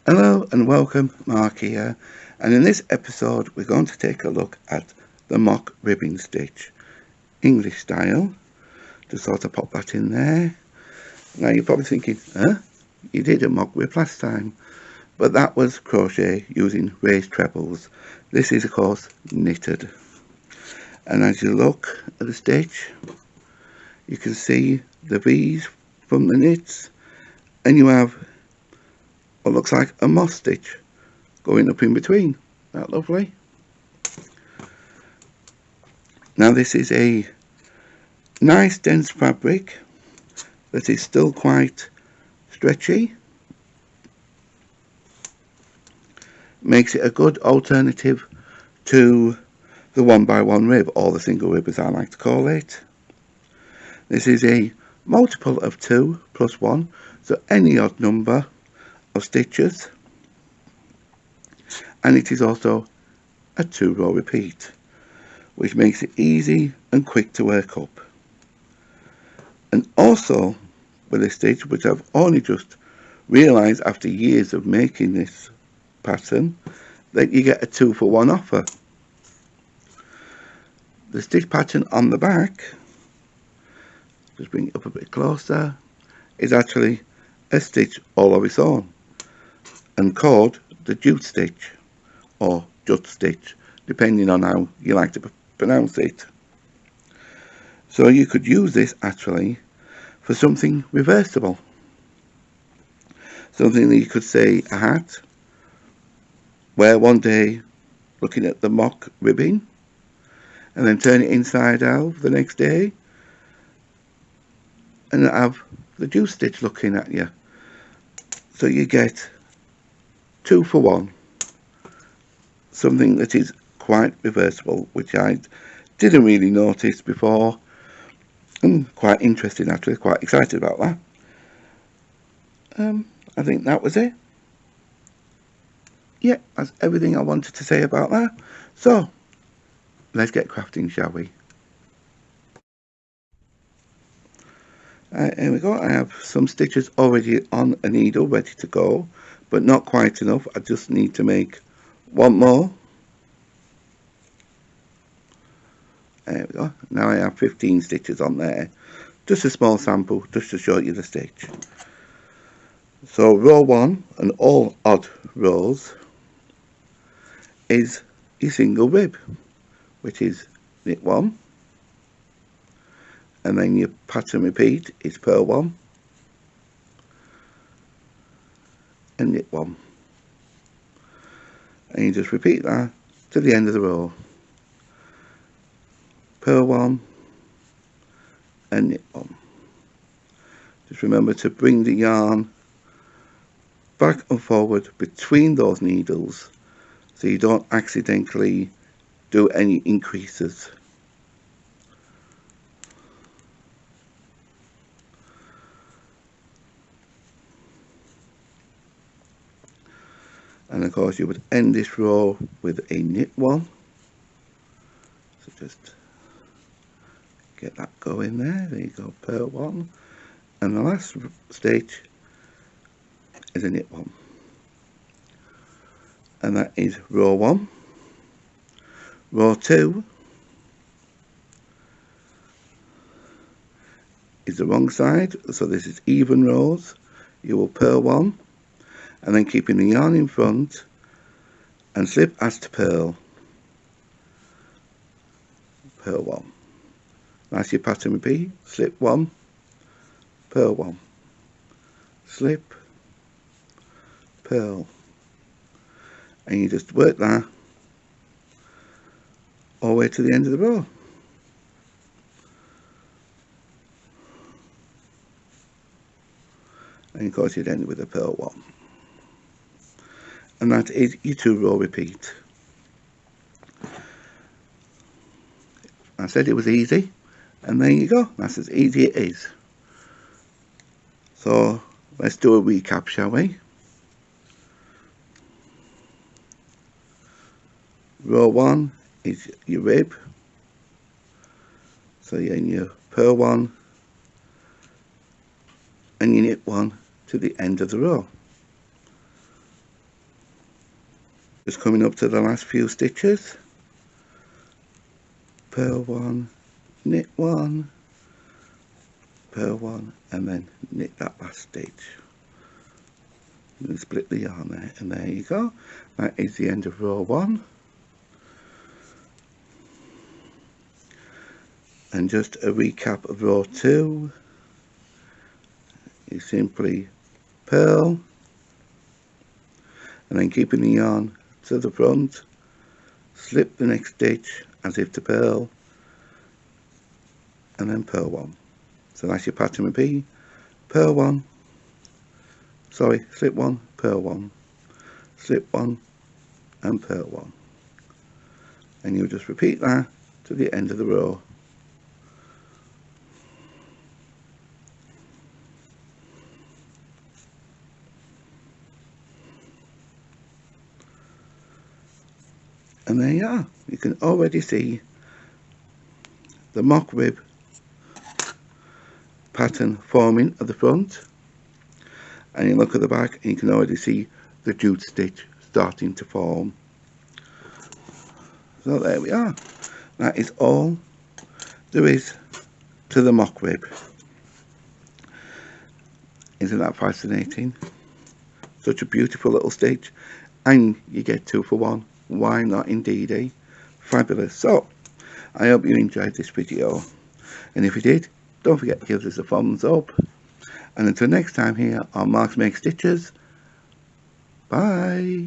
Hello and welcome, Mark here, and in this episode we're going to take a look at the mock ribbing stitch, English style. Just sort of pop that in there. Now you're probably thinking, you did a mock rib last time, but that was crochet using raised trebles. This is of course knitted, and as you look at the stitch you can see the V's from the knits, and you have what looks like a moss stitch going up in between. That lovely. Now this is a nice dense fabric that is still quite stretchy. Makes it a good alternative to the 1x1 rib, or the single rib as I like to call it. This is a multiple of 2 plus 1, so any odd number of stitches, and it is also a 2-row repeat, which makes it easy and quick to work up. And also with this stitch, which I've only just realised after years of making this pattern, that you get a 2-for-1 offer. The stitch pattern on the back, just bring it up a bit closer, is actually a stitch all of its own and called the JULE Stitch or JULE Stitch, depending on how you like to pronounce it. So you could use this actually for something reversible, something that you could say a hat, wear one day looking at the mock ribbing, and then turn it inside out the next day and have the JULE stitch looking at you. So you get 2-for-1, something that is quite reversible, which I didn't really notice before. I'm quite interested, actually, quite excited about that. I think that was it. Yeah, that's everything I wanted to say about that. So let's get crafting, shall we? Here we go. I have some stitches already on a needle ready to go, but not quite enough. I just need to make one more. There we go. Now I have 15 stitches on there. Just a small sample, just to show you the stitch. So row 1 and all odd rows is your single rib, which is knit 1, and then your pattern repeat is purl 1 and knit 1, and you just repeat that to the end of the row. Purl 1 and knit 1. Just remember to bring the yarn back and forward between those needles so you don't accidentally do any increases. And of course you would end this row with a knit 1, so just get that going there. There you go, purl 1, and the last stitch is a knit 1, and that is row 1. Row 2 is the wrong side, so this is even rows. You will purl 1, and then keeping the yarn in front and slip as to purl. Purl 1. That's your pattern repeat. Slip 1, purl 1, slip, purl, and you just work that all the way to the end of the row. And of course you'd end with a purl 1, and that is your 2-row repeat. I said it was easy, and there you go, that's as easy it is. So let's do a recap, shall we? Row 1 is your rib, so you're in your purl 1 and you knit 1 to the end of the row. Just coming up to the last few stitches. Purl one, knit one, purl one, and then knit that last stitch. And split the yarn there, and there you go. That is the end of row 1. And just a recap of row 2. You simply purl, and then keeping the yarn to the front, slip the next stitch as if to purl, and then purl 1. So that's your pattern would be purl 1, sorry, slip 1, purl 1, slip 1, and purl 1. And you'll just repeat that to the end of the row. And there you are. You can already see the mock rib pattern forming at the front, and you look at the back and you can already see the JULE stitch starting to form. So there we are. That is all there is to the mock rib. Isn't that fascinating? Such a beautiful little stitch, and you get 2 for 1. Why not indeed, eh? Fabulous. So I hope you enjoyed this video, and if you did, don't forget to give us a thumbs up, and until next time here on Marks Make Stitches, bye.